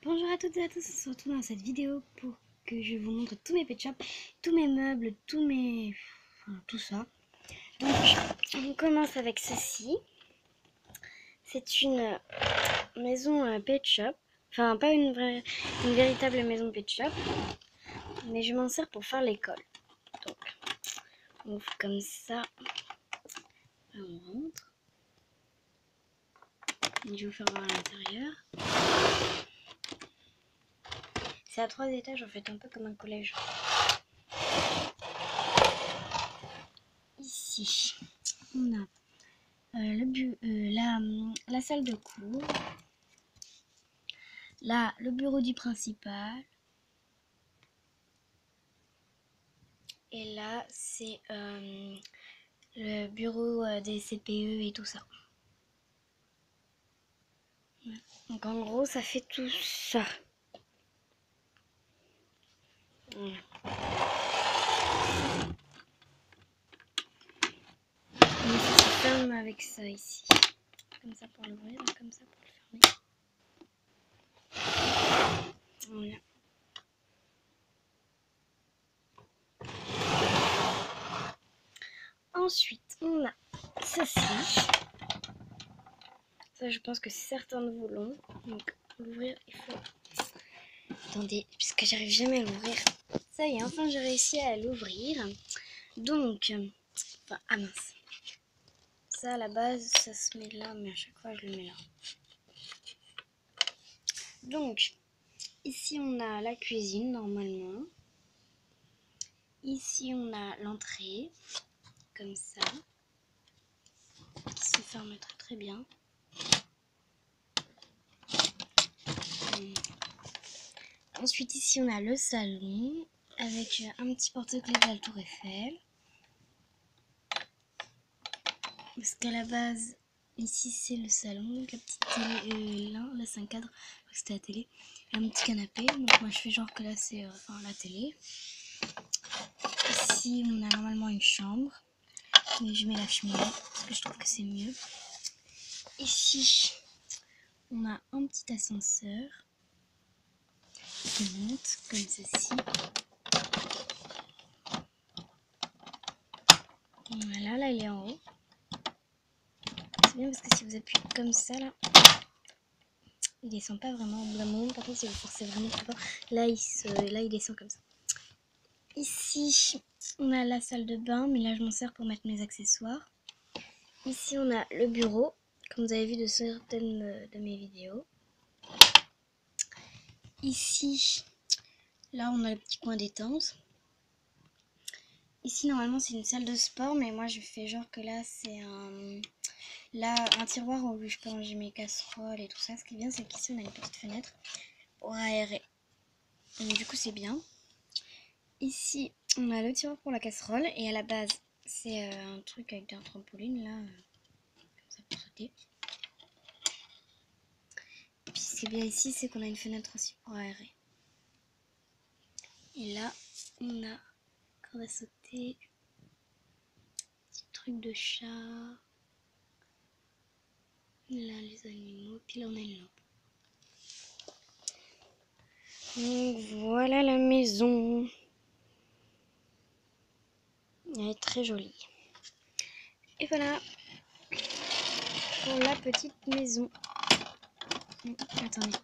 Bonjour à toutes et à tous, on se retrouve dans cette vidéo pour que je vous montre tous mes pet shops, tous mes meubles, tout ça. Donc on commence avec ceci. C'est une maison pet shop, enfin pas une véritable maison pet shop, mais je m'en sers pour faire l'école. Donc on ouvre comme ça, là on rentre. Je vais vous faire voir à l'intérieur. C'est à 3 étages en fait, un peu comme un collège. Ici, on a la salle de cours. Là, le bureau du principal. Et là, c'est le bureau des CPE et tout ça. Donc en gros, ça fait tout ça. Voilà. Donc ça se ferme avec ça ici. Comme ça pour l'ouvrir et comme ça pour le fermer. Voilà. Ensuite, on a ceci. Ça, je pense que certains de vous l'ont. Donc, l'ouvrir, il faut... Attendez, puisque j'arrive jamais à l'ouvrir. Ça y est, enfin j'ai réussi à l'ouvrir. Donc, enfin, ah mince. Ça, à la base, ça se met là, mais à chaque fois, je le mets là. Donc, ici, on a la cuisine, normalement. Ici, on a l'entrée, comme ça, qui se ferme très très bien. Ensuite, ici, on a le salon, avec un petit porte-clés de la Tour Eiffel. Parce qu'à la base, ici, c'est le salon, donc la petite télé, là c'est un cadre, c'était la télé. Un petit canapé, donc moi je fais genre que là c'est la télé. Ici, on a normalement une chambre, mais je mets la cheminée parce que je trouve que c'est mieux. Ici, on a un petit ascenseur qui monte comme ceci. Voilà, là il est en haut. C'est bien parce que si vous appuyez comme ça, là, il descend pas vraiment au bout d'un moment. Par contre, si vous forcez vraiment très fort, là il descend comme ça. Ici, on a la salle de bain, mais là je m'en sers pour mettre mes accessoires. Ici, on a le bureau, comme vous avez vu de certaines de mes vidéos. Ici, là on a le petit coin détente. Ici, normalement, c'est une salle de sport, mais moi je fais genre que là c'est un tiroir où je peux ranger mes casseroles et tout ça. Ce qui est bien, c'est qu'ici on a une petite fenêtre pour aérer. Donc, du coup, c'est bien. Ici, on a le tiroir pour la casserole, et à la base, c'est un truc avec un trampoline là. Comme ça pour sauter. Et puis ce qui est bien ici, c'est qu'on a une fenêtre aussi pour aérer. Et là, on a corde à sauter, petit truc de chat. Là, les animaux, puis là on a une lampe. Donc voilà la maison. Elle est très jolie. Et voilà pour la petite maison. Attendez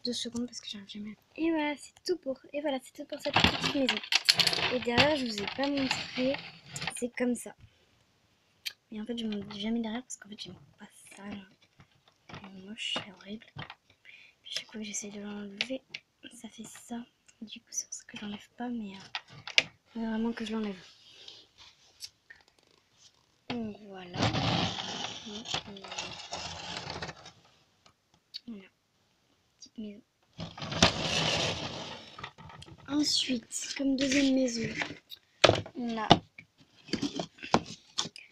2 secondes parce que j'arrive jamais. Et voilà, c'est tout pour cette petite maison. Et derrière, je vous ai pas montré, c'est comme ça. Mais en fait, je ne montre jamais derrière parce qu'en fait, j'aime pas ça. C'est moche, c'est horrible. Puis chaque fois que j'essaie de l'enlever, ça fait ça. Du coup, c'est pour ça que je l'enlève pas, mais faut vraiment que je l'enlève. Donc voilà. Voilà. Petite maison. Ensuite, comme deuxième maison, on a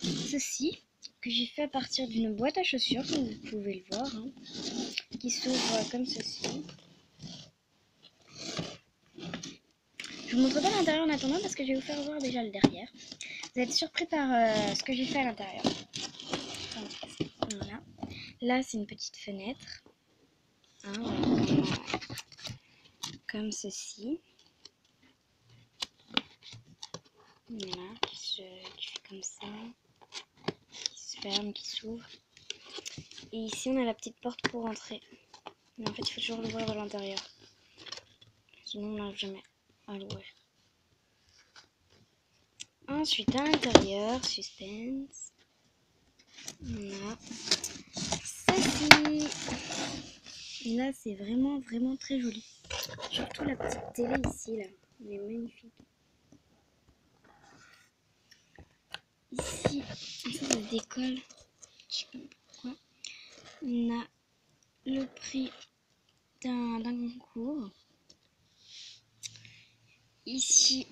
ceci que j'ai fait à partir d'une boîte à chaussures, comme vous pouvez le voir, hein, qui s'ouvre comme ceci. Je vous montre pas l'intérieur en attendant parce que je vais vous faire voir déjà le derrière. Vous êtes surpris par ce que j'ai fait à l'intérieur. Voilà. Là, c'est une petite fenêtre. hein, comme ceci. Voilà, qui fait comme ça, qui se ferme, qui s'ouvre. Et ici on a la petite porte pour entrer. Mais en fait il faut toujours l'ouvrir de l'intérieur. Sinon on n'arrive jamais à l'ouvrir. Ensuite à l'intérieur, suspense, on a ceci. Là c'est vraiment très joli. Surtout la petite télé ici là, elle est magnifique. Ici, ça décolle, je sais pas pourquoi. On a le prix d'un concours. Ici,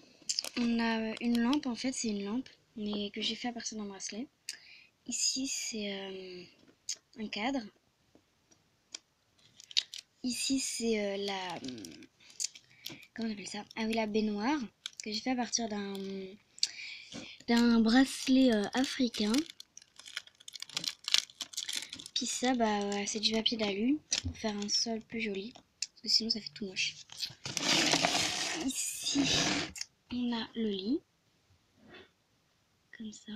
on a une lampe, en fait c'est une lampe, mais que j'ai fait à partir d'un bracelet. Ici c'est un cadre. Ici c'est comment on appelle ça? Ah oui, la baignoire, que j'ai fait à partir d'un bracelet africain. Puis ça, bah, c'est du papier d'alu pour faire un sol plus joli, parce que sinon ça fait tout moche. Ici, on a le lit, comme ça.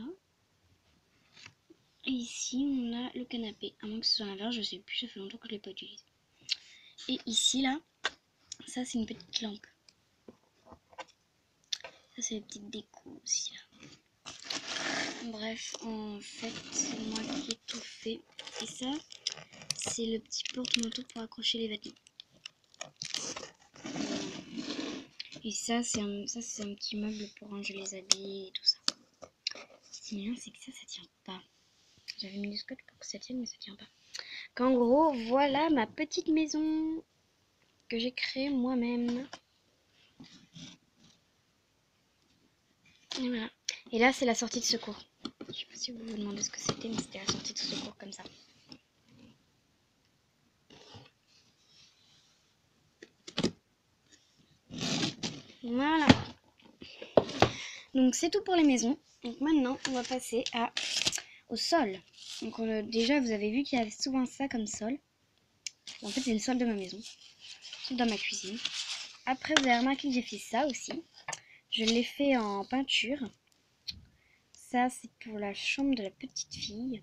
Et ici, on a le canapé, à moins que ce soit l'inverse, je sais plus, ça fait longtemps que je l'ai pas utilisé. Et ici, là, ça c'est une petite lampe. Ça c'est la petite déco aussi, là. Bref, en fait, c'est moi qui ai tout fait. Et ça, c'est le petit porte-manteau pour accrocher les vêtements. Et ça, c'est un petit meuble pour ranger les habits et tout ça. Ce qui est bien, c'est que ça tient pas. J'avais mis du scotch pour que ça tienne, mais ça tient pas. En gros, voilà ma petite maison que j'ai créée moi-même. Et voilà. Et là, c'est la sortie de secours. Je sais pas si vous vous demandez ce que c'était, mais c'était la sortie de secours comme ça. Voilà. Donc c'est tout pour les maisons. Donc maintenant, on va passer au sol. Donc déjà, vous avez vu qu'il y avait souvent ça comme sol. En fait, c'est le sol de ma maison. Dans ma cuisine. Après, vous avez remarqué que j'ai fait ça aussi. Je l'ai fait en peinture. Ça, c'est pour la chambre de la petite fille.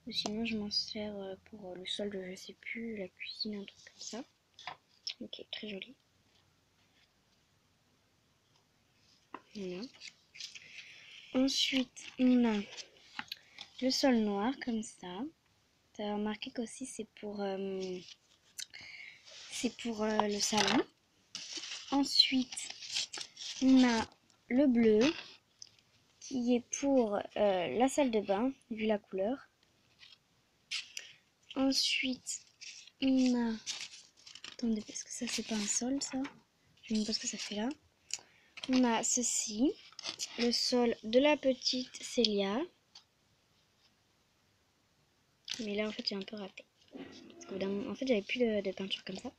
Ou sinon, je m'en sers pour le sol de, je sais plus, la cuisine, un truc comme ça. Ok, très joli. Voilà. Ensuite, on a le sol noir, comme ça. Tu as remarqué qu'aussi, c'est pour le salon. Ensuite, on a le bleu, qui est pour la salle de bain, vu la couleur. Ensuite, on a... Attendez, parce que ça, c'est pas un sol, ça. Je ne sais pas ce que ça fait là. On a ceci, le sol de la petite Célia. Mais là, en fait, j'ai un peu raté. Parce que, en fait, j'avais plus de peinture comme ça.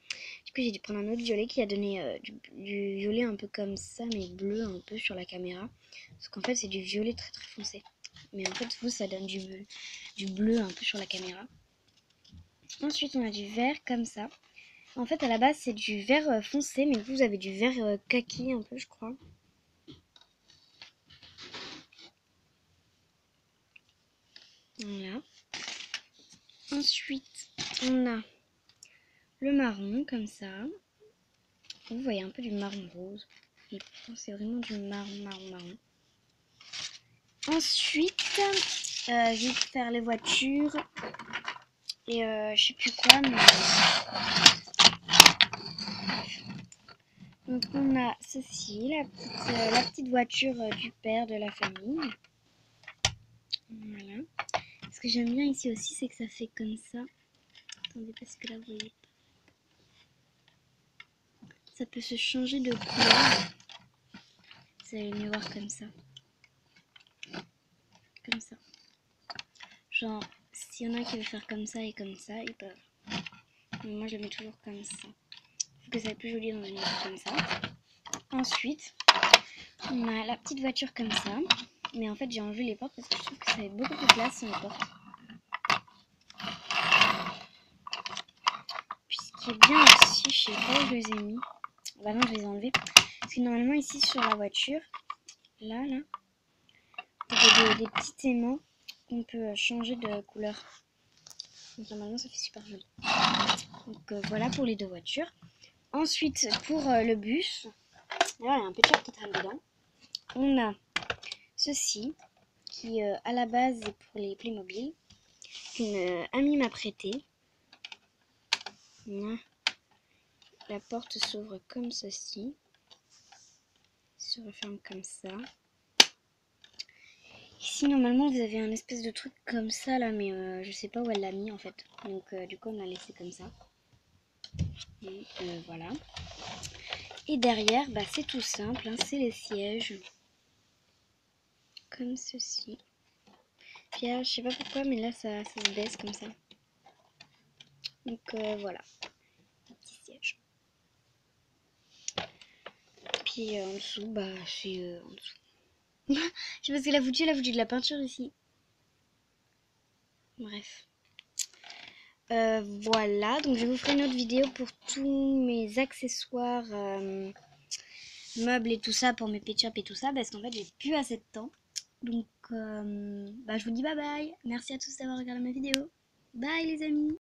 Du coup, j'ai dû prendre un autre violet qui a donné du violet un peu comme ça, mais bleu un peu sur la caméra. Parce qu'en fait, c'est du violet très foncé. Mais en fait, vous, ça donne du bleu un peu sur la caméra. Ensuite, on a du vert comme ça. En fait, à la base, c'est du vert foncé, mais vous avez du vert kaki un peu, je crois. Voilà. Ensuite, on a le marron, comme ça. Vous voyez un peu du marron rose. Et pourtant, c'est vraiment du marron. Ensuite, je vais faire les voitures. Et je sais plus quoi, mais... Donc, on a ceci, la petite voiture du père de la famille. Voilà. Ce que j'aime bien ici aussi, c'est que ça fait comme ça. Attendez, parce que là, vous voyez. Ça peut se changer de couleur. Vous allez mieux voir comme ça. Comme ça. Genre, s'il y en a qui veulent faire comme ça et comme ça, ils peuvent. Mais moi, je le mets toujours comme ça. Faut que ça soit plus joli dans une voiture comme ça. Ensuite, on a la petite voiture comme ça. Mais en fait, j'ai enlevé les portes parce que je trouve que ça fait beaucoup plus classe sans les portes. qui est bien aussi, je sais pas où je les ai mis. Bah non, je les ai enlevés. Parce que normalement ici sur la voiture, là, il y a des petits aimants qu'on peut changer de couleur. Donc normalement ça fait super joli. Donc voilà pour les deux voitures. Ensuite pour le bus, d'ailleurs il y a un Pet Shop Total dedans. On a ceci qui à la base est pour les Playmobil qu'une amie m'a prêté. La porte s'ouvre comme ceci, se referme comme ça. Ici normalement vous avez un espèce de truc comme ça là, mais je sais pas où elle l'a mis en fait. Donc du coup on l'a laissé comme ça. Et voilà. Et derrière bah, c'est tout simple, hein, c'est les sièges. Comme ceci. Puis là, je sais pas pourquoi mais là ça se baisse comme ça. Donc voilà. Petit siège. Puis en dessous, bah c'est en dessous. Je sais pas ce qu'elle a foutu de la peinture ici. Bref. Voilà, donc je vous ferai une autre vidéo pour tous mes accessoires, meubles et tout ça, pour mes Pet Shop et tout ça, parce qu'en fait j'ai plus assez de temps. Donc bah, je vous dis bye bye, merci à tous d'avoir regardé ma vidéo. Bye les amis.